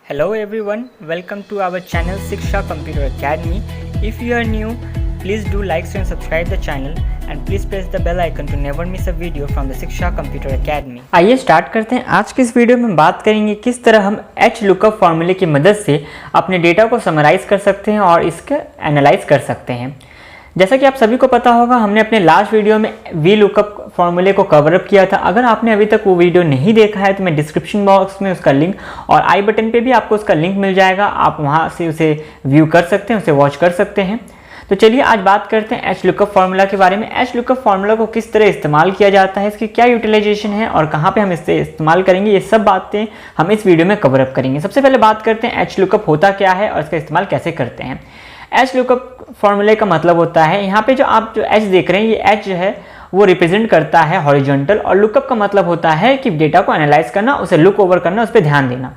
Hello everyone, welcome to our channel Shiksha Computer Academy. If you are new, please do like, share and subscribe the channel and please press the bell icon to never miss a video from the Shiksha Computer Academy. आइए start करते हैं। आज की इस video में बात करेंगे किस तरह हम एच लुकअप फॉर्मूले की मदद से अपने डेटा को समराइज कर सकते हैं और इसका एनालाइज कर सकते हैं। जैसा कि आप सभी को पता होगा, हमने अपने लास्ट वीडियो में वी लुकअप फॉर्मूले को कवर अप किया था। अगर आपने अभी तक वो वीडियो नहीं देखा है तो मैं डिस्क्रिप्शन बॉक्स में उसका लिंक और आई बटन पे भी आपको उसका लिंक मिल जाएगा, आप वहाँ से उसे व्यू कर सकते हैं, उसे वॉच कर सकते हैं। तो चलिए आज बात करते हैं एच लुकअप फार्मूला के बारे में। एच लुकअप फार्मूला को किस तरह इस्तेमाल किया जाता है, इसकी क्या यूटिलाइजेशन है और कहाँ पे हम इसे इस्तेमाल करेंगे, ये सब बातें हम इस वीडियो में कवर अप करेंगे। सबसे पहले बात करते हैं एच लुकअप होता क्या है और इसका इस्तेमाल कैसे करते हैं। एच लुकअप फॉर्मूले का मतलब होता है, यहाँ पे जो आप एच देख रहे हैं, ये एच जो है वो रिप्रेजेंट करता है हॉरिजॉन्टल, और लुकअप का मतलब होता है कि डेटा को एनालाइज करना, उसे लुक ओवर करना, उस पर ध्यान देना।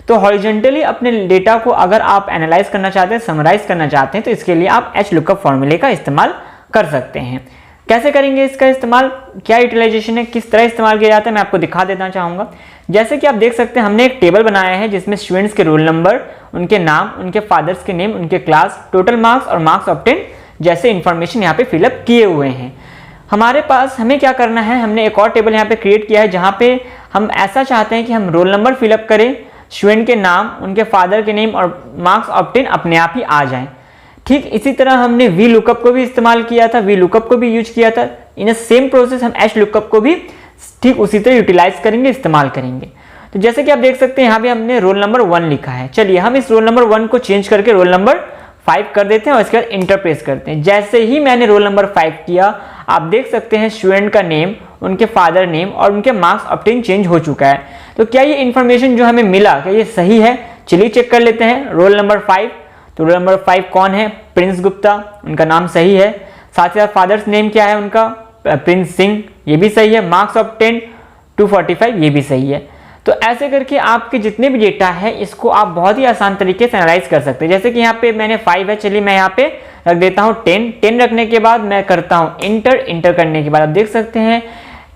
तो हॉरिजॉन्टली अपने डेटा को अगर आप एनालाइज करना चाहते हैं, समराइज करना चाहते हैं, तो इसके लिए आप एच लुकअप फॉर्मूले का इस्तेमाल कर सकते हैं। कैसे करेंगे इसका इस्तेमाल, क्या यूटिलाइजेशन है, किस तरह इस्तेमाल किया जाता है, मैं आपको दिखा देना चाहूँगा। जैसे कि आप देख सकते हैं, हमने एक टेबल बनाया है जिसमें स्टूडेंट्स के रोल नंबर, उनके नाम, उनके फादर्स के नेम, उनके क्लास, टोटल मार्क्स और मार्क्स ऑब्टेन जैसे इन्फॉर्मेशन यहाँ पे फिलअप किए हुए हैं। हमारे पास हमें क्या करना है, हमने एक और टेबल यहाँ पे क्रिएट किया है जहाँ पे हम ऐसा चाहते हैं कि हम रोल नंबर फिलअप करें, स्टूडेंट के नाम, उनके फादर के नेम और मार्क्स ऑब्टेन अपने आप ही आ जाएं। ठीक इसी तरह हमने वी लुकअप को भी इस्तेमाल किया था, वी लुकअप को भी यूज किया था। इन सेम प्रोसेस हम एच लुकअप को भी ठीक उसी तरह यूटिलाइज करेंगे, इस्तेमाल करेंगे। तो जैसे कि आप देख सकते हैं, यहाँ पे हमने रोल नंबर 1 लिखा है। चलिए हम इस रोल नंबर 1 को चेंज करके रोल नंबर 5 कर देते हैं और इसके बाद इंटर प्रेस करते हैं। जैसे ही मैंने रोल नंबर 5 किया, आप देख सकते हैं स्टूडेंट का नेम, उनके फादर नेम और उनके मार्क्स ऑब्टेन चेंज हो चुका है। तो क्या ये इन्फॉर्मेशन जो हमें मिला, क्या ये सही है? चलिए चेक कर लेते हैं। रोल नंबर 5, तो रोल नंबर 5 कौन है? प्रिंस गुप्ता, उनका नाम सही है। साथ ही साथ फादर्स नेम क्या है उनका? प्रिंस सिंह, ये भी सही है। मार्क्स ऑब्टेन 245, ये भी सही है। तो ऐसे करके आपके जितने भी डेटा है इसको आप बहुत ही आसान तरीके से एनालाइज कर सकते हैं। जैसे कि यहाँ पे मैंने 5 है, चलिए मैं यहाँ पे रख देता हूँ 10 रखने के बाद मैं करता हूँ इंटर करने के बाद आप देख सकते हैं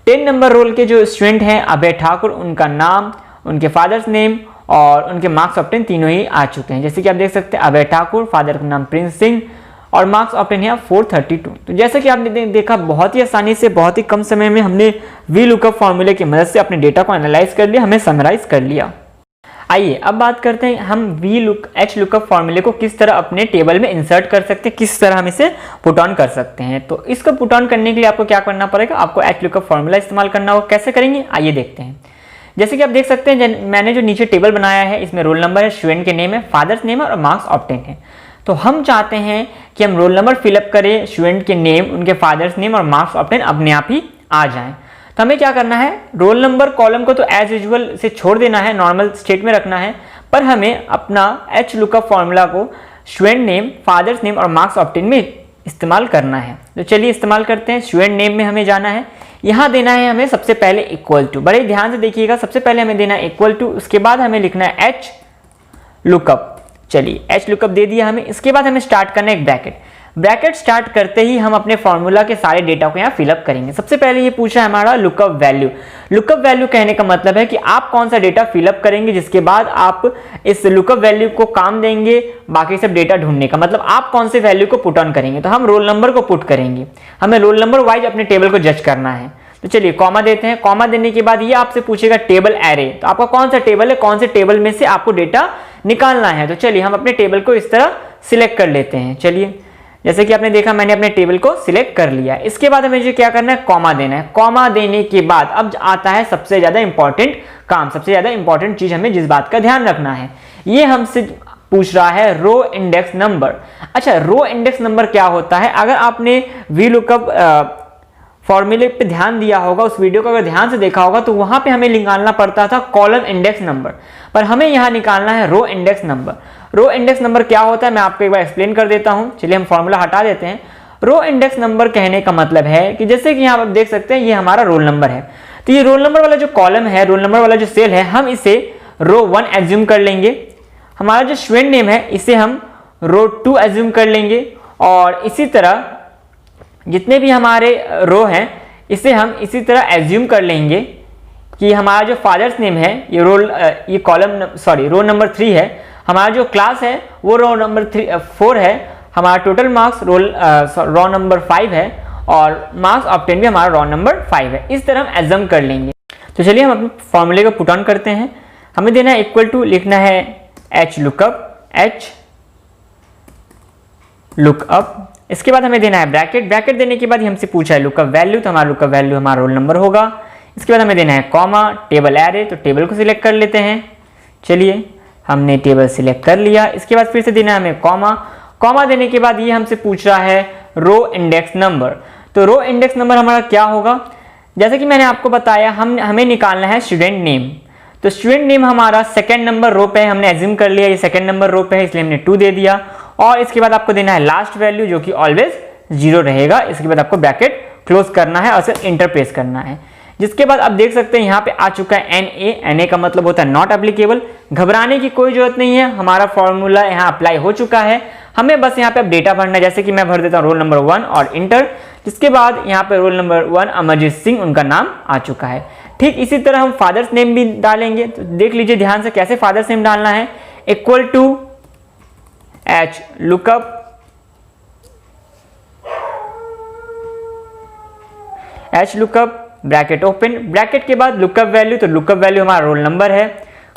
10 नंबर रोल के जो स्टूडेंट हैं अभय ठाकुर, उनका नाम, उनके फादर्स नेम और उनके मार्क्स ऑब्टेन तीनों ही आ चुके हैं। जैसे कि आप देख सकते हैं अभय ठाकुर, फादर का नाम प्रिंस सिंह और मार्क्स ऑब्टेन यहाँ 432। तो जैसे कि आपने देखा, बहुत ही आसानी से, बहुत ही कम समय में हमने वी लुकअप फॉर्मूले की मदद से अपने डेटा को एनालाइज कर लिया, हमें समराइज कर लिया। आइए अब बात करते हैं हम एच लुकअप फॉर्मूले को किस तरह अपने टेबल में इंसर्ट कर सकते हैं, किस तरह हम इसे पुट ऑन कर सकते हैं। तो इसको पुट ऑन करने के लिए आपको क्या करना पड़ेगा, आपको एच लुकअप फॉर्मूला इस्तेमाल करना होगा। कैसे करेंगे आइए देखते हैं। जैसे कि आप देख सकते हैं, मैंने जो नीचे टेबल बनाया है इसमें रोल नंबर है, स्टूडेंट के नेम है, फादर्स नेम है और मार्क्स ऑब्टेन है। तो हम चाहते हैं कि हम रोल नंबर फिलअप करें, स्टूडेंट के नेम, उनके फादर्स नेम और मार्क्स ऑब्टेन अपने आप ही आ जाएं। तो हमें क्या करना है, रोल नंबर कॉलम को तो एज यूजुअल से छोड़ देना है, नॉर्मल स्टेट में रखना है, पर हमें अपना एच लुकअप फॉर्मूला को स्टूडेंट नेम, फादर्स नेम और मार्क्स ऑब्टेन में इस्तेमाल करना है। तो चलिए इस्तेमाल करते हैं। स्टूडेंट नेम में हमें जाना है, यहाँ देना है हमें सबसे पहले इक्वल टू। बड़े ध्यान से देखिएगा, सबसे पहले हमें देना है इक्वल टू, उसके बाद हमें लिखना है एच लुकअप। चलिए एच लुकअप दे दिया हमें। इसके बाद हमें स्टार्ट करना है एक ब्रैकेट स्टार्ट करते ही हम अपने फॉर्मूला के सारे डेटा को यहाँ फिलअप करेंगे। सबसे पहले ये पूछा है हमारा लुकअप वैल्यू। लुकअप वैल्यू कहने का मतलब है कि आप कौन सा डेटा फिलअप करेंगे, जिसके बाद आप इस लुकअप वैल्यू को काम देंगे बाकी सब डेटा ढूंढने का। मतलब आप कौन से वैल्यू को पुट ऑन करेंगे। तो हम रोल नंबर को पुट करेंगे, हमें रोल नंबर वाइज अपने टेबल को जज करना है। तो चलिए कॉमा देते हैं। कॉमा देने के बाद ये आपसे पूछेगा टेबल एरे, तो आपका कौन सा टेबल है, कौन से टेबल में से आपको डेटा निकालना है। तो चलिए हम अपने टेबल को इस तरह सिलेक्ट कर लेते हैं। चलिए जैसे कि आपने देखा, मैंने अपने टेबल को सिलेक्ट कर लिया। इसके बाद हमें जो क्या करना है, कॉमा देना है। कॉमा देने के बाद अब आता है सबसे ज्यादा इंपॉर्टेंट काम, सबसे ज्यादा इंपॉर्टेंट चीज हमें जिस बात का ध्यान रखना है, ये हमसे पूछ रहा है रो इंडेक्स नंबर। अच्छा, रो इंडेक्स नंबर क्या होता है? अगर आपने वी लुकअप फॉर्मूले पे ध्यान दिया होगा, उस वीडियो को अगर ध्यान से देखा होगा, तो वहां पे हमें निकालना पड़ता था कॉलम इंडेक्स नंबर, पर हमें यहाँ निकालना है row index number. Row index number क्या होता है मैं आपको एक बार एक्सप्लेन कर देता हूँ। चलिए हम फॉर्मूला हटा देते हैं। रो इंडेक्स नंबर कहने का मतलब है कि जैसे कि यहाँ आप देख सकते हैं ये हमारा रोल नंबर है, तो ये रोल नंबर वाला जो कॉलम है, रोल नंबर वाला जो सेल है, हम इसे रो 1 एज्यूम कर लेंगे। हमारा जो स्टूडेंट नेम है इसे हम रो 2 एज्यूम कर लेंगे, और इसी तरह जितने भी हमारे रो हैं इसे हम इसी तरह एज्यूम कर लेंगे कि हमारा जो फादर्स नेम है ये रोल नंबर 3 है, हमारा जो क्लास है वो रोल नंबर 4 है, हमारा टोटल मार्क्स रोल नंबर 5 है और मार्क्स ऑब्टेन भी हमारा रोल नंबर 5 है। इस तरह हम एज्यूम कर लेंगे। तो चलिए हम अपने फॉर्मूले को पुट ऑन करते हैं। हमें देना है इक्वल टू, लिखना है एच लुकअप। इसके बाद हमें देना है ब्रैकेट देने के बाद ही हमसे पूछा है लुकअप वैल्यू, तो हमारा लुकअप वैल्यू हमारा रोल नंबर होगा। इसके बाद हमें देना है कॉमा, टेबल एरे, तो टेबल को सिलेक्ट कर लेते हैं। चलिए हमने टेबल सिलेक्ट कर लिया। इसके बाद फिर से देना है हमें कॉमा देने के बाद ये हमसे पूछ रहा है रो इंडेक्स नंबर। तो रो इंडेक्स नंबर हमारा क्या होगा, जैसे कि मैंने आपको बताया हमें निकालना है स्टूडेंट नेम। तो स्टूडेंट नेम हमारा सेकंड नंबर रो पे है, हमने एज्यूम कर लिया ये सेकंड नंबर रो पे है, इसलिए हमने 2 दे दिया। और इसके बाद आपको देना है लास्ट वैल्यू जो कि ऑलवेज 0 रहेगा। इसके बाद आपको ब्रैकेट क्लोज करना है और फिर इंटर प्रेस करना है। जिसके बाद आप देख सकते हैं यहाँ पे आ चुका है NA का मतलब होता है नॉट एप्लीकेबल। घबराने की कोई जरूरत नहीं है, हमारा फॉर्मूला यहाँ अप्लाई हो चुका है। हमें बस यहाँ पे अब डेटा भरना है, जैसे कि मैं भर देता हूँ रोल नंबर 1 और इंटर। जिसके बाद यहाँ पे रोल नंबर 1 अमरजीत सिंह उनका नाम आ चुका है। ठीक इसी तरह हम फादर्स नेम भी डालेंगे। तो देख लीजिए ध्यान से कैसे फादर्स नेम डालना है। Equal to H lookup bracket open, bracket के बाद लुकअप वैल्यू, तो लुकअप वैल्यू हमारा रोल नंबर है,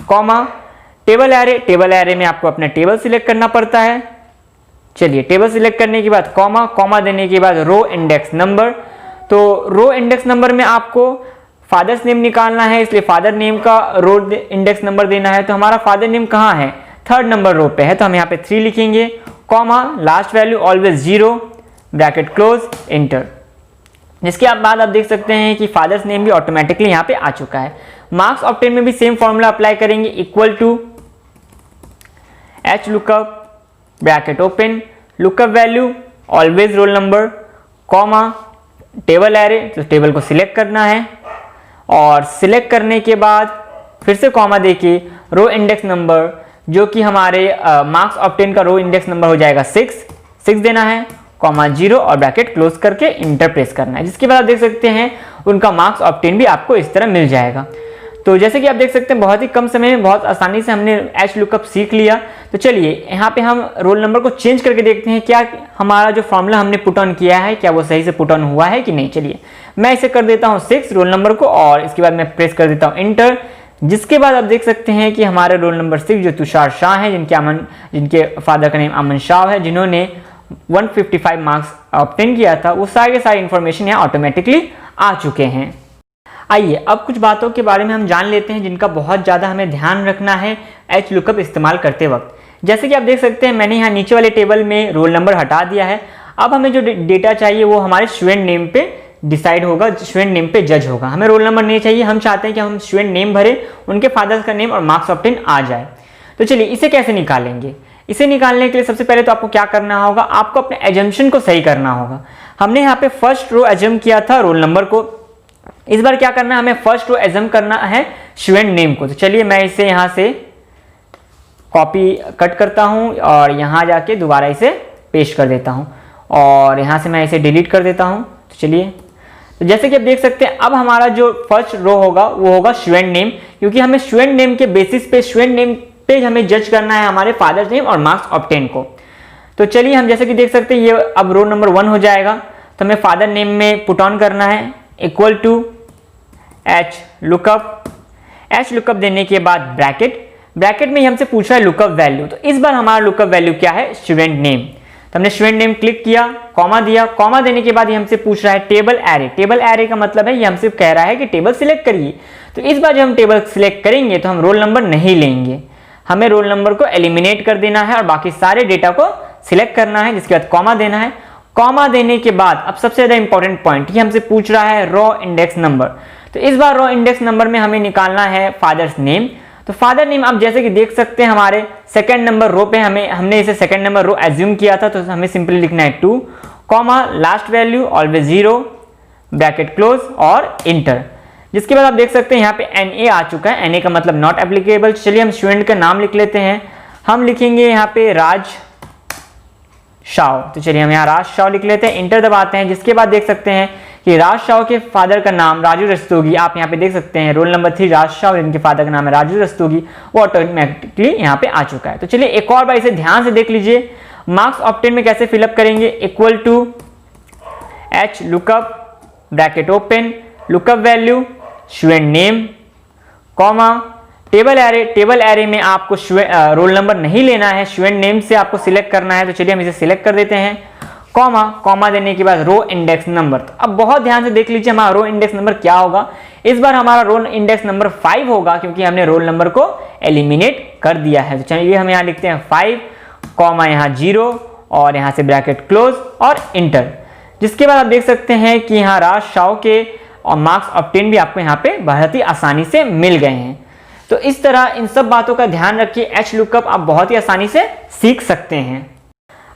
कॉमा टेबल एरे में आपको अपना टेबल सिलेक्ट करना पड़ता है। चलिए टेबल सिलेक्ट करने के बाद कॉमा देने के बाद रो इंडेक्स नंबर। तो रो इंडेक्स नंबर में आपको फादर्स नेम निकालना है, इसलिए फादर नेम का रो इंडेक्स नंबर देना है। तो हमारा फादर नेम कहाँ है, 3rd नंबर रो पे है, तो हम यहाँ पे 3 लिखेंगे, comma last value always 0, bracket close, inter. जिसके बाद आप देख सकते हैं कि फादर्स नेम भी ऑटोमेटिकली यहाँ पे आ चुका है। मार्क्स ऑब्टेन में भी सेम फॉर्मूला अप्लाई करेंगे, equal to H lookup bracket open, lookup value always roll number, comma table array, तो टेबल को सिलेक्ट करना है और सिलेक्ट करने के बाद फिर से कॉमा देके रो इंडेक्स नंबर जो कि हमारे मार्क्स ऑब्टेन का रो इंडेक्स नंबर हो जाएगा 6 देना है, कॉमा 0 और ब्रैकेट क्लोज करके इंटर प्रेस करना है। जिसके बाद आप देख सकते हैं उनका मार्क्स ऑब्टेन भी आपको इस तरह मिल जाएगा। तो जैसे कि आप देख सकते हैं बहुत ही कम समय में बहुत आसानी से हमने एच लुकअप सीख लिया। तो चलिए यहाँ पे हम रोल नंबर को चेंज करके देखते हैं क्या हमारा जो फॉर्मूला हमने पुट ऑन किया है क्या वो सही से पुट ऑन हुआ है कि नहीं। चलिए मैं इसे कर देता हूँ 6 रोल नंबर को और इसके बाद मैं प्रेस कर देता हूँ इंटर। जिसके बाद आप देख सकते हैं कि हमारे रोल नंबर 6 जो तुषार शाह हैं, जिनके फादर का नेम अमन शाह है, जिन्होंने 155 मार्क्स ऑब्टेन किया था, वो सारे इन्फॉर्मेशन यहाँ ऑटोमेटिकली आ चुके हैं। आइए अब कुछ बातों के बारे में हम जान लेते हैं जिनका बहुत ज़्यादा हमें ध्यान रखना है एच लुकअप इस्तेमाल करते वक्त। जैसे कि आप देख सकते हैं मैंने यहाँ नीचे वाले टेबल में रोल नंबर हटा दिया है। अब हमें जो डेटा चाहिए वो हमारे स्टूडेंट नेम पे डिसाइड होगा, स्टूडेंट नेम पे जज होगा। हमें रोल नंबर नहीं चाहिए, हम चाहते हैं कि हम स्टूडेंट नेम भरे, उनके फादर्स का नेम और मार्क्स ऑब्टेन आ जाए। तो चलिए इसे कैसे निकालेंगे। इसे निकालने के लिए सबसे पहले तो आपको क्या करना होगा, आपको अपने एजम्पशन को सही करना होगा। हमने यहाँ पे फर्स्ट रो एज्यूम किया था रोल नंबर को, इस बार क्या करना है, हमें फर्स्ट रो एज्यूम करना है स्टूडेंट नेम को। तो चलिए मैं इसे यहाँ से कॉपी कट करता हूँ और यहाँ जाके दोबारा इसे पेस्ट कर देता हूँ और यहाँ से मैं इसे डिलीट कर देता हूँ। तो चलिए तो जैसे कि आप देख सकते हैं अब हमारा जो फर्स्ट रो होगा वो होगा स्टूडेंट नेम, क्योंकि हमें स्टूडेंट नेम के बेसिस पे स्टूडेंट नेम पे हमें जज करना है हमारे फादर्स नेम और मार्क्स ऑब्टेन को। तो चलिए हम जैसे कि देख सकते हैं ये अब रो नंबर 1 हो जाएगा। तो हमें फादर नेम में पुट ऑन करना है इक्वल टू एच लुकअप देने के बाद ब्रैकेट में हमसे पूछ रहा है लुकअप वैल्यू। तो इस बार हमारा लुकअप वैल्यू क्या है, स्टूडेंट नेम। तो हमने स्टूडेंट नेम क्लिक किया, कॉमा दिया, कॉमा देने के बाद ये हमसे पूछ रहा है टेबल एरे का मतलब है ये हमसे कह रहा है कि टेबल सिलेक्ट करिए। तो इस बार जब हम टेबल सिलेक्ट करेंगे तो हम रोल नंबर नहीं लेंगे, हमें रोल नंबर को एलिमिनेट कर देना है और बाकी सारे डेटा को सिलेक्ट करना है। जिसके बाद कॉमा देना है। कॉमा देने के बाद अब सबसे ज्यादा इंपॉर्टेंट पॉइंट, ये हमसे पूछ रहा है रो इंडेक्स नंबर। तो इस बार रो इंडेक्स नंबर में हमें निकालना है फादर्स नेम। तो फादर नेम आप जैसे कि देख सकते हैं हमारे सेकंड नंबर रो पे हमने इसे सेकंड नंबर रो एज्यूम किया था, तो हमें सिंपली लिखना है 2, comma last value always 0, bracket close और इंटर। जिसके बाद आप देख सकते हैं यहाँ पे NA आ चुका है, NA का मतलब नॉट एप्लीकेबल। चलिए हम स्टूडेंट का नाम लिख लेते हैं, हम लिखेंगे यहाँ पे राज शाह। तो चलिए हम यहाँ राज शाह लिख लेते हैं, इंटर दबाते हैं। जिसके बाद देख सकते हैं कि राज शाह के फादर का नाम राजू रस्तोगी, आप यहाँ पे देख सकते हैं रोल नंबर 3 राज शाह और इनके फादर का नाम है राजू रस्तोगी, वो ऑटोमेटिकली यहाँ पे आ चुका है। तो चलिए एक और बार इसे ध्यान से देख लीजिए, मार्क्स ऑब्टेन में कैसे फिलअप करेंगे, equal to H lookup bracket open lookup value student name comma table array में आपको रोल नंबर नहीं लेना है, स्टूडेंट नेम से आपको सिलेक्ट करना है। तो चलिए हम इसे सिलेक्ट कर देते हैं, कॉमा देने के बाद रो इंडेक्स नंबर। तो अब बहुत ध्यान से देख लीजिए हमारा रो इंडेक्स नंबर क्या होगा। इस बार हमारा रोल इंडेक्स नंबर 5 होगा, क्योंकि हमने रोल नंबर को एलिमिनेट कर दिया है। तो चलिए हम यहाँ लिखते हैं 5 कॉमा यहाँ 0 और यहाँ से ब्रैकेट क्लोज और इंटर। जिसके बाद आप देख सकते हैं कि यहाँ राज शाह के और मार्क्स ऑब्टेन भी आपको यहाँ पे बहुत ही आसानी से मिल गए हैं। तो इस तरह इन सब बातों का ध्यान रखिए, एच लुकअप आप बहुत ही आसानी से सीख सकते हैं।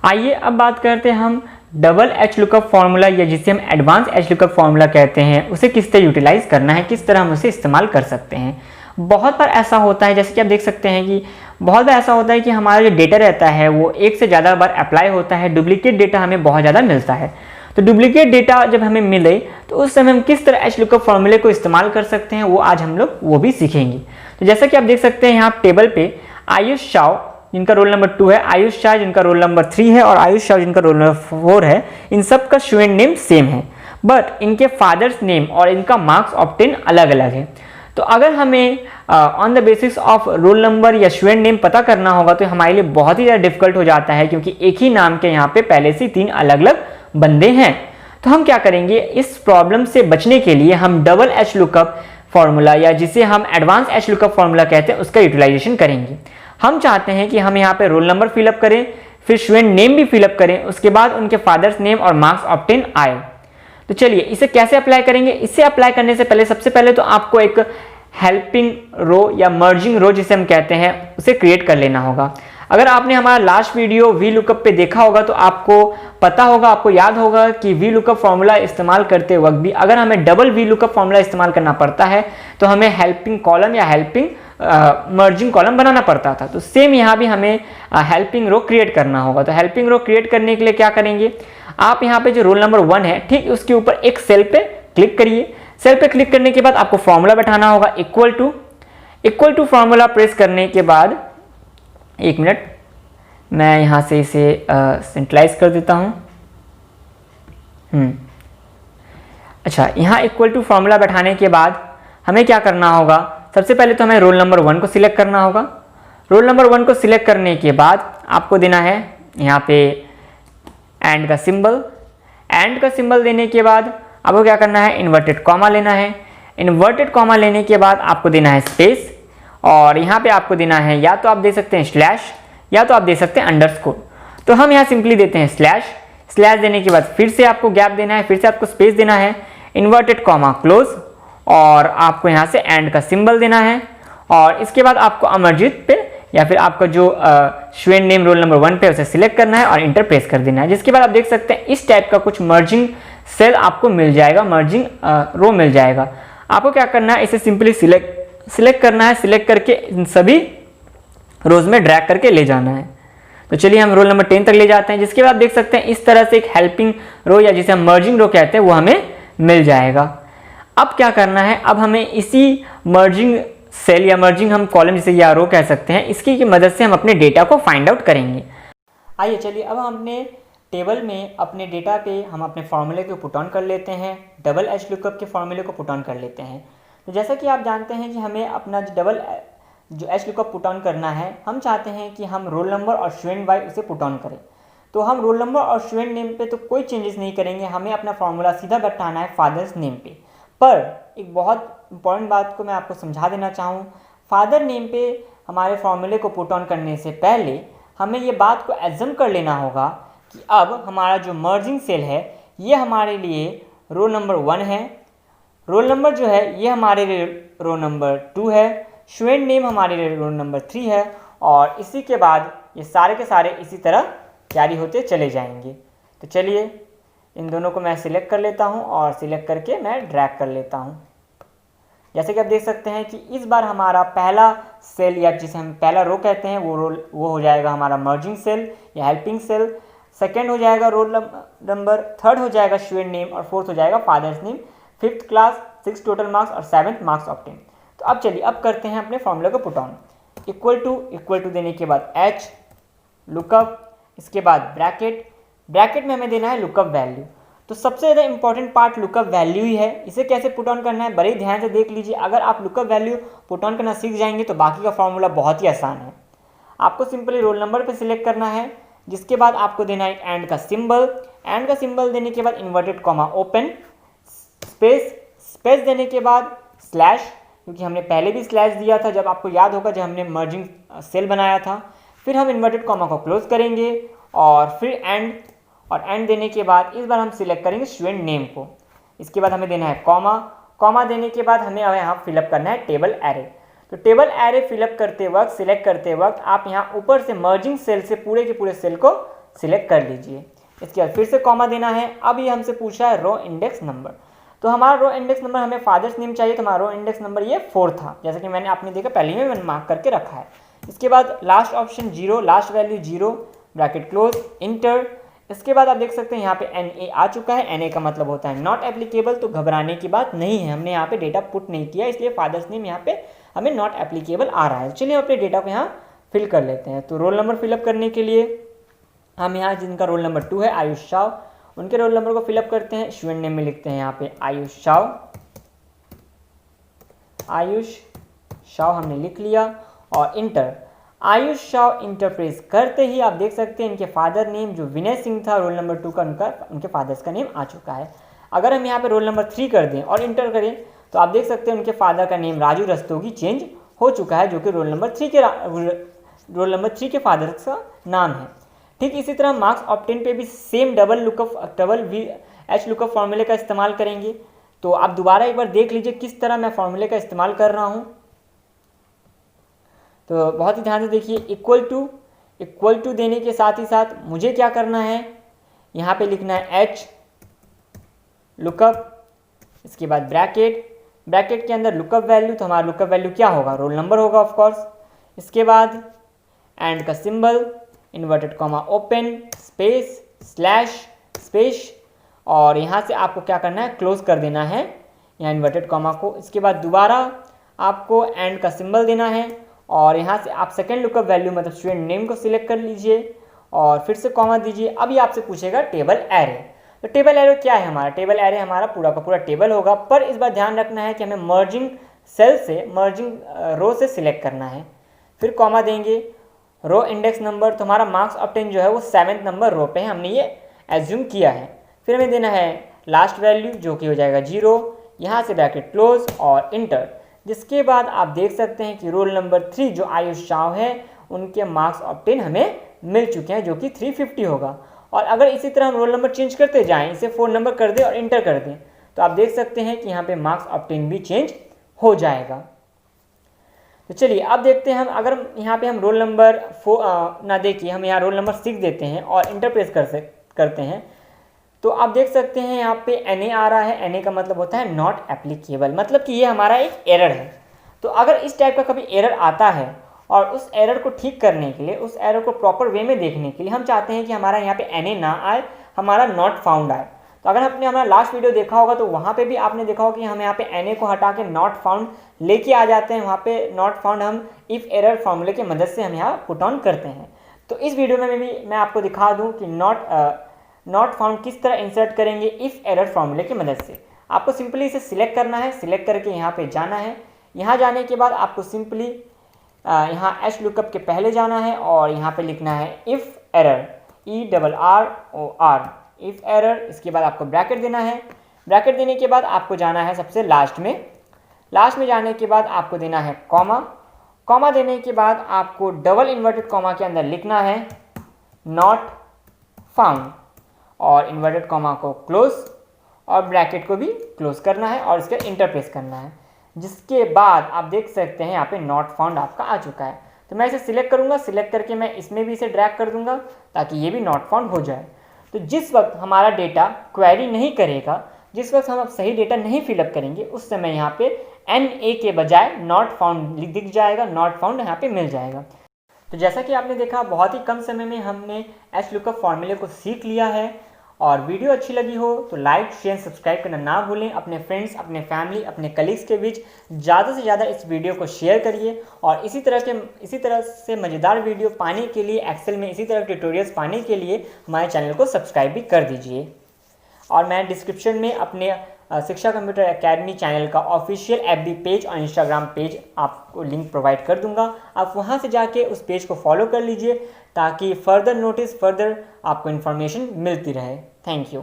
आइए अब बात करते हैं हम डबल एच लुकअप फॉर्मूला, या जिसे हम एडवांस एच लुकअप फॉर्मूला कहते हैं, उसे किस तरह यूटिलाइज करना है, किस तरह हम उसे इस्तेमाल कर सकते हैं। बहुत बार ऐसा होता है, जैसे कि आप देख सकते हैं कि बहुत बार ऐसा होता है कि हमारा जो डेटा रहता है वो एक से ज़्यादा बार अप्लाई होता है, डुप्लीकेट डेटा हमें बहुत ज़्यादा मिलता है। तो डुप्लीकेट डेटा जब हमें मिले तो उस समय हम किस तरह एच लुकअप फॉर्मूले को इस्तेमाल कर सकते हैं, वो आज हम लोग वो भी सीखेंगे। तो जैसा कि आप देख सकते हैं यहाँ टेबल पे आयुष शाह जिनका रोल नंबर 2 है, आयुष शाह जिनका रोल नंबर 3 है और आयुष शाह जिनका रोल नंबर 4 है, इन सब का स्टूडेंट नेम सेम है, बट इनके फादर्स नेम और इनका मार्क्स ऑब्टेन अलग अलग है। तो अगर हमें on the basis of roll number या स्टूडेंट नेम पता करना होगा तो हमारे लिए बहुत ही ज़्यादा डिफिकल्ट हो जाता है, क्योंकि एक ही नाम के यहाँ पे पहले से 3 अलग अलग बंदे हैं। तो हम क्या करेंगे, इस प्रॉब्लम से बचने के लिए हम डबल एच लुकअप फॉर्मूला, या जिसे हम एडवांस एच लुकअप फॉर्मूला कहते हैं, उसका यूटिलाइजेशन करेंगे। हम चाहते हैं कि हम यहाँ पे रोल नंबर फिलअप करें, फिर स्टूडेंट नेम भी फिलअप करें, उसके बाद उनके फादर्स नेम और मार्क्स ऑब्टेन आए। तो चलिए इसे कैसे अप्लाई करेंगे। इसे अप्लाई करने से पहले सबसे पहले तो आपको एक हेल्पिंग रो या मर्जिंग रो जिसे हम कहते हैं, उसे क्रिएट कर लेना होगा। अगर आपने हमारा लास्ट वीडियो वी लुकअप पे देखा होगा तो आपको पता होगा, आपको याद होगा कि वी लुकअप फॉर्मूला इस्तेमाल करते वक्त भी अगर हमें डबल वी लुकअप फॉर्मूला इस्तेमाल करना पड़ता है तो हमें हेल्पिंग कॉलम या हेल्पिंग मर्जिंग कॉलम बनाना पड़ता था। तो सेम यहाँ भी हमें हेल्पिंग रो क्रिएट करना होगा। तो हेल्पिंग रो क्रिएट करने के लिए क्या करेंगे, आप यहाँ पे जो रोल नंबर 1 है, ठीक उसके ऊपर एक सेल पे क्लिक करिए। सेल पे क्लिक करने के बाद आपको फॉर्मूला बैठाना होगा, इक्वल टू फॉर्मूला प्रेस करने के बाद, एक मिनट मैं यहाँ से इसे सेंट्रलाइज कर देता हूँ। अच्छा, यहाँ इक्वल टू फॉर्मूला बैठाने के बाद हमें क्या करना होगा, सबसे पहले तो हमें रोल नंबर 1 को सिलेक्ट करना होगा। रोल नंबर 1 को सिलेक्ट करने के बाद आपको देना है यहाँ पे एंड का सिंबल देने के बाद आपको क्या करना है, इन्वर्टेड कॉमा लेना है। इन्वर्टेड कॉमा लेने के बाद आपको देना है स्पेस, और यहाँ पे आपको देना है या तो आप दे सकते हैं स्लैश या तो आप दे सकते हैं अंडरस्कोर। तो हम यहाँ सिंपली देते हैं स्लैश देने के बाद फिर से आपको गैप देना है, फिर से आपको स्पेस देना है, इन्वर्टेड कॉमा क्लोज, और आपको यहाँ से एंड का सिंबल देना है। और इसके बाद आपको अमरजीत पे या फिर आपका जो स्टूडेंट नेम रोल नंबर 1 पे उसे सिलेक्ट करना है और इंटर प्रेस कर देना है। जिसके बाद आप देख सकते हैं इस टाइप का कुछ मर्जिंग सेल आपको मिल जाएगा, मर्जिंग रो मिल जाएगा। आपको क्या करना है, इसे सिंपली सिलेक्ट करना है, सिलेक्ट करके इन सभी रोज में ड्रैग करके ले जाना है। तो चलिए हम रोल नंबर 10 तक ले जाते हैं। जिसके बाद आप देख सकते हैं इस तरह से एक हेल्पिंग रो या जिसे हम मर्जिंग रो कहते हैं वो हमें मिल जाएगा। अब क्या करना है, अब हमें इसी मर्जिंग सेल या मर्जिंग हम कॉलम जिसे या रो कह सकते हैं, इसकी की मदद से हम अपने डेटा को फाइंड आउट करेंगे। आइए चलिए अब हम अपने टेबल में अपने डेटा पे हम अपने फॉर्मूले को पुट ऑन कर लेते हैं, डबल एच लुकअप के फॉर्मूले को पुट ऑन कर लेते हैं। तो जैसा कि आप जानते हैं कि हमें अपना जो एच लुकअप पुट ऑन करना है, हम चाहते हैं कि हम रोल नंबर और स्टूडेंट वाइज उसे पुट ऑन करें। तो हम रोल नंबर और स्टूडेंट नेम पे तो कोई चेंजेस नहीं करेंगे, हमें अपना फॉर्मूला सीधा बैठाना है फादर्स नेम पे। पर एक बहुत इंपॉर्टेंट बात को मैं आपको समझा देना चाहूँ, फादर नेम पे हमारे फॉर्मूले को पुट ऑन करने से पहले हमें ये बात को एज्यूम कर लेना होगा कि अब हमारा जो मर्जिंग सेल है ये हमारे लिए रोल नंबर 1 है, रोल नंबर जो है ये हमारे लिए रोल नंबर 2 है, स्टूडेंट नेम हमारे लिए रोल नंबर 3 है, और इसी के बाद ये सारे के सारे इसी तरह कैरी होते चले जाएंगे। तो चलिए इन दोनों को मैं सिलेक्ट कर लेता हूँ और सिलेक्ट करके मैं ड्रैग कर लेता हूँ। जैसे कि आप देख सकते हैं कि इस बार हमारा पहला सेल या जिसे हम पहला रो कहते हैं वो हो जाएगा हमारा मर्जिंग सेल या हेल्पिंग सेल। सेकंड हो जाएगा रोल नंबर, थर्ड हो जाएगा स्टूडेंट नेम और फोर्थ हो जाएगा father's name, fifth class, 6 total marks और 7th मार्क्स ऑब्टेन। तो अब चलिए अब करते हैं अपने फॉर्मूला को पुट ऑन। इक्वल टू देने के बाद एच लुकअप, इसके बाद ब्रैकेट में हमें देना है लुकअप वैल्यू। तो सबसे ज़्यादा इंपॉर्टेंट पार्ट लुकअप वैल्यू ही है। इसे कैसे पुट ऑन करना है बड़े ध्यान से देख लीजिए। अगर आप लुकअप वैल्यू पुट ऑन करना सीख जाएंगे तो बाकी का फॉर्मूला बहुत ही आसान है। आपको सिंपली रोल नंबर पे सिलेक्ट करना है, जिसके बाद आपको देना है एंड का सिंबल देने के बाद इन्वर्टेड कॉमा ओपन, स्पेस देने के बाद स्लैश, क्योंकि हमने पहले भी स्लैश दिया था जब आपको याद होगा जब हमने मर्जिंग सेल बनाया था। फिर हम इन्वर्टेड कॉमा को क्लोज करेंगे और फिर एंड देने के बाद इस बार हम सिलेक्ट करेंगे स्टूडेंट नेम को। इसके बाद हमें देना है कॉमा देने के बाद हमें यहाँ फिलअप करना है टेबल एरे। तो टेबल एरे फिलअप करते वक्त, सिलेक्ट करते वक्त आप यहाँ ऊपर से मर्जिंग सेल से पूरे के पूरे सेल को सिलेक्ट कर लीजिए। इसके बाद फिर से कॉमा देना है। अब ये हमसे पूछा है रो इंडेक्स नंबर, तो हमारा रो इंडेक्स नंबर, हमें फादर्स नेम चाहिए तो हमारा रो इंडेक्स नंबर ये 4 था, जैसा कि मैंने आपने देखा पहले ही मैंने मार्क करके रखा है। इसके बाद last option 0, last value 0, bracket close, inter. इसके बाद आप देख सकते हैं यहाँ पे NA आ चुका है। NA का मतलब होता है नॉट एप्लीकेबल, तो घबराने की बात नहीं है, हमने यहाँ पे डेटा पुट नहीं किया, इसलिए फादर्स नेम यहाँ पे हमें नॉट एप्लीकेबल आ रहा है। चलिए अपने डेटा को यहाँ फिल कर लेते हैं। तो रोल नंबर फिलअप करने के लिए हम यहाँ जिनका रोल नंबर 2 है आयुष शाह, उनके रोल नंबर को फिलअप करते हैं। स्टूडेंट नेम में लिखते हैं यहाँ पे आयुष शाह हमने लिख लिया और inter. Ayush Shah enter press करते ही आप देख सकते हैं इनके फादर नेम जो विनय सिंह था रोल नंबर 2 का, उनके फादर्स का नेम आ चुका है। अगर हम यहाँ पे रोल नंबर 3 कर दें और इंटर करें तो आप देख सकते हैं उनके फादर का नेम राजू रस्तोगी चेंज हो चुका है, जो कि रोल नंबर 3 के फादर का नाम है। ठीक इसी तरह मार्क्स ऑब्टेन पे भी सेम डबल एच लुकअप फॉर्मूले का इस्तेमाल करेंगे। तो आप दोबारा एक बार देख लीजिए किस तरह मैं फॉर्मूले का इस्तेमाल कर रहा हूँ। तो बहुत ही ध्यान से देखिए, इक्वल टू देने के साथ ही साथ मुझे क्या करना है, यहाँ पे लिखना है एच लुकअप, इसके बाद ब्रैकेट के अंदर लुकअप वैल्यू, तो हमारा लुकअप वैल्यू क्या होगा, रोल नंबर होगा ऑफ कोर्स। इसके बाद एंड का symbol, inverted comma open, space और यहाँ से आपको क्या करना है, क्लोज कर देना है यहाँ इन्वर्टेड कॉमा को। इसके बाद दोबारा आपको एंड का सिंबल देना है और यहाँ से आप सेकेंड लुकअप वैल्यू मतलब स्टूडेंट नेम को सिलेक्ट कर लीजिए और फिर से कॉमा दीजिए। अभी आपसे पूछेगा टेबल एरे। तो टेबल एरे क्या है हमारा, टेबल एरे हमारा पूरा का पूरा टेबल होगा, पर इस बार ध्यान रखना है कि हमें मर्जिंग रो से सिलेक्ट करना है। फिर कॉमा देंगे, रो इंडेक्स नंबर, तो हमारा मार्क्स ऑब्टेन जो है वो 7th नंबर रो पे है, हमने ये एज्यूम किया है। फिर हमें देना है लास्ट वैल्यू जो कि हो जाएगा 0, यहाँ से ब्रैकेट क्लोज और इंटर। जिसके बाद आप देख सकते हैं कि रोल नंबर 3 जो आयुष शाह है उनके मार्क्स ऑब्टेन हमें मिल चुके हैं, जो कि 350 होगा। और अगर इसी तरह हम रोल नंबर चेंज करते जाएं, इसे 4 नंबर कर दें और इंटर कर दें, तो आप देख सकते हैं कि यहाँ पे मार्क्स ऑब्टेन भी चेंज हो जाएगा। तो चलिए अब देखते हैं हम, अगर यहाँ पे हम रोल नंबर 4 ना देखिए, हम यहाँ रोल नंबर 6 देते हैं और इंटर प्रेस करते हैं, तो आप देख सकते हैं यहाँ पे NA आ रहा है। NA का मतलब होता है नॉट एप्लीकेबल, मतलब कि ये हमारा एक एरर है। तो अगर इस टाइप का कभी एरर आता है और उस एरर को ठीक करने के लिए, उस एरर को प्रॉपर वे में देखने के लिए हम चाहते हैं कि हमारा यहाँ पे NA ना आए, हमारा नॉट फाउंड आए। तो अगर आपने हमारा लास्ट वीडियो देखा होगा तो वहाँ पे भी आपने देखा होगा कि हम यहाँ पे NA को हटा के नॉट फाउंड लेके आ जाते हैं। वहाँ पे नॉट फाउंड हम इफ़ एरर फॉर्मूले की मदद से हम यहाँ पुट ऑन करते हैं। तो इस वीडियो में भी मैं आपको दिखा दूँ कि नॉट फाउंड किस तरह इंसर्ट करेंगे इफ़ एरर फॉर्मूले की मदद से। आपको सिंपली इसे सिलेक्ट करना है, सिलेक्ट करके यहाँ पे जाना है। यहाँ जाने के बाद आपको सिंपली यहाँ एच लुकअप के पहले जाना है और यहाँ पे लिखना है if error, ERROR, if error. इसके बाद आपको ब्रैकेट देना है। ब्रैकेट देने के बाद आपको जाना है सबसे लास्ट में जाने के बाद आपको देना है कॉमा देने के बाद आपको डबल इन्वर्टेड कॉमा के अंदर लिखना है नॉट फाउंड और इन्वर्टेड कॉमा को क्लोज और ब्रैकेट को भी क्लोज करना है और इसका इंटर प्रेस करना है। जिसके बाद आप देख सकते हैं यहाँ पे नॉट फाउंड आपका आ चुका है। तो मैं इसे सिलेक्ट करूँगा, सिलेक्ट करके मैं इसमें भी इसे ड्रैग कर दूंगा ताकि ये भी नॉट फाउंड हो जाए। तो जिस वक्त हमारा डेटा क्वेरी नहीं करेगा, जिस वक्त हम अब सही डेटा नहीं फिलअप करेंगे, उस समय यहाँ पे NA के बजाय नॉट फाउंड दिख जाएगा, नॉट फाउंड यहाँ पे मिल जाएगा। तो जैसा कि आपने देखा, बहुत ही कम समय में हमने HLOOKUP फॉर्मूले को सीख लिया है। और वीडियो अच्छी लगी हो तो लाइक, शेयर, सब्सक्राइब करना ना भूलें। अपने फ्रेंड्स, अपने फैमिली, अपने कलीग्स के बीच ज़्यादा से ज़्यादा इस वीडियो को शेयर करिए। और इसी तरह से मज़ेदार वीडियो पाने के लिए, एक्सेल में इसी तरह के ट्यूटोरियल्स पाने के लिए हमारे चैनल को सब्सक्राइब भी कर दीजिए। और मैं डिस्क्रिप्शन में अपने शिक्षा कंप्यूटर एकेडमी चैनल का ऑफिशियल FB पेज और इंस्टाग्राम पेज आपको लिंक प्रोवाइड कर दूंगा। आप वहां से जाके उस पेज को फॉलो कर लीजिए ताकि फर्दर आपको इन्फॉर्मेशन मिलती रहे। Thank you.